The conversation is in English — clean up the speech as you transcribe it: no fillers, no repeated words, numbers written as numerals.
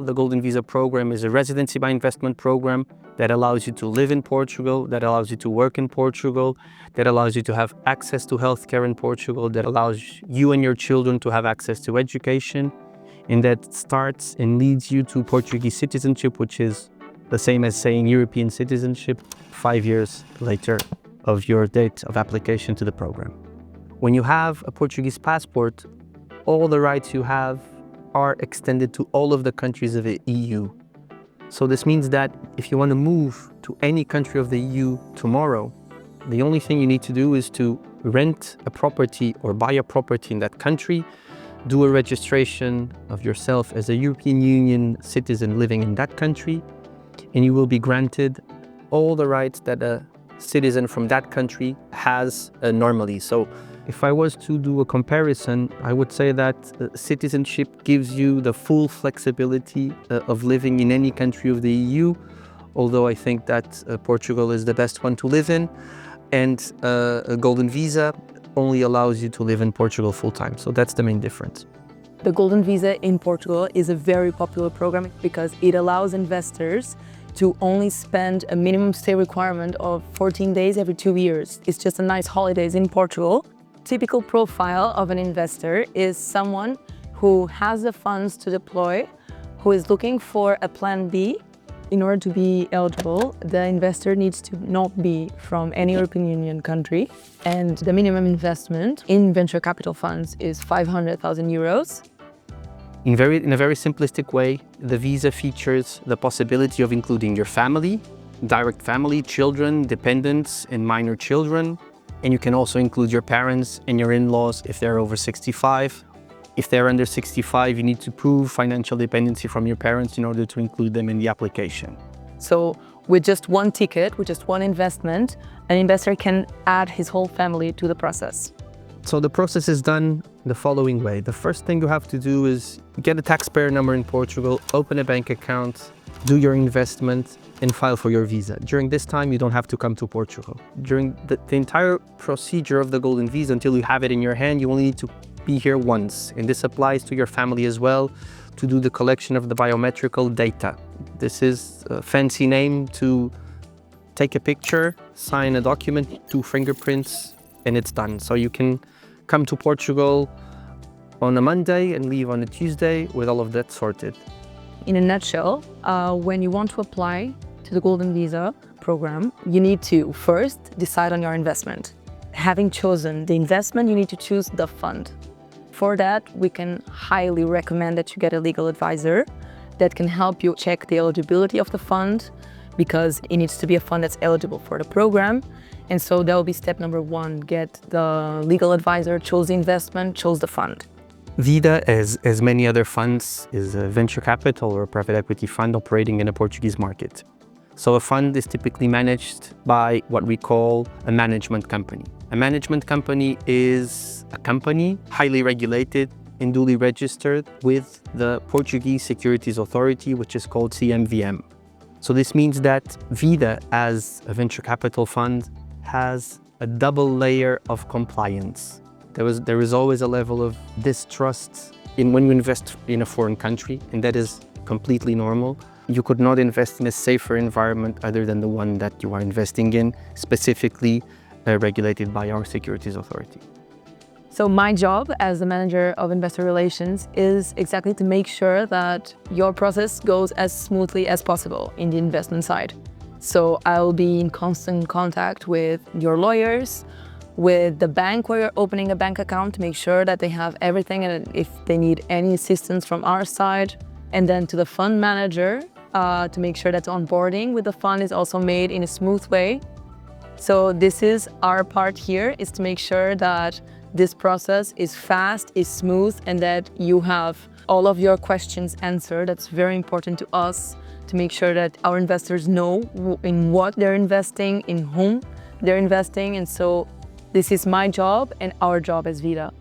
The Golden Visa program is a residency-by-investment program that allows you to live in Portugal, that allows you to work in Portugal, that allows you to have access to healthcare in Portugal, that allows you and your children to have access to education, and that starts and leads you to Portuguese citizenship, which is the same as saying European citizenship 5 years later of your date of application to the program. When you have a Portuguese passport, all the rights you have are extended to all of the countries of the EU. So this means that if you want to move to any country of the EU tomorrow, the only thing you need to do is to rent a property or buy a property in that country, do a registration of yourself as a European Union citizen living in that country, and you will be granted all the rights that a citizen from that country has normally. So if I was to do a comparison, I would say that citizenship gives you the full flexibility of living in any country of the EU, although I think that Portugal is the best one to live in, and a Golden Visa only allows you to live in Portugal full-time. So that's the main difference. The Golden Visa in Portugal is a very popular program because it allows investors to only spend a minimum stay requirement of 14 days every 2 years. It's just a nice holidays in Portugal. Typical profile of an investor is someone who has the funds to deploy, who is looking for a plan B. In order to be eligible, the investor needs to not be from any European Union country, and the minimum investment in venture capital funds is 500,000 euros. In a very simplistic way, the visa features the possibility of including your family, direct family, children, dependents, and minor children. And you can also include your parents and your in-laws if they're over 65. If they're under 65, you need to prove financial dependency from your parents in order to include them in the application. So with just one ticket, with just one investment, an investor can add his whole family to the process. So the process is done the following way. The first thing you have to do is get a taxpayer number in Portugal, open a bank account, do your investment, and file for your visa. During this time, you don't have to come to Portugal. During the entire procedure of the Golden Visa, until you have it in your hand, you only need to be here once. And this applies to your family as well, to do the collection of the biometrical data. This is a fancy name to take a picture, sign a document, 2 fingerprints, and it's done. So you can come to Portugal on a Monday and leave on a Tuesday with all of that sorted. In a nutshell, when you want to apply to the Golden Visa program, you need to first decide on your investment. Having chosen the investment, you need to choose the fund. For that, we can highly recommend that you get a legal advisor that can help you check the eligibility of the fund, because it needs to be a fund that's eligible for the program. And so that will be step number 1, get the legal advisor, choose the investment, choose the fund. Vida, as many other funds, is a venture capital or a private equity fund operating in a Portuguese market. So a fund is typically managed by what we call a management company. A management company is a company highly regulated and duly registered with the Portuguese Securities Authority, which is called CMVM. So this means that Vida, as a venture capital fund, has a double layer of compliance. There is always a level of distrust when you invest in a foreign country, and that is completely normal. You could not invest in a safer environment other than the one that you are investing in, specifically regulated by our securities authority. So my job as the manager of investor relations is exactly to make sure that your process goes as smoothly as possible in the investment side. So I'll be in constant contact with your lawyers, with the bank where you're opening a bank account to make sure that they have everything and if they need any assistance from our side. And then to the fund manager to make sure that onboarding with the fund is also made in a smooth way. So this is our part here, is to make sure that this process is fast, is smooth, and that you have all of your questions answered. That's very important to us, to make sure that our investors know in what they're investing, in whom they're investing. And so this is my job and our job as Vida.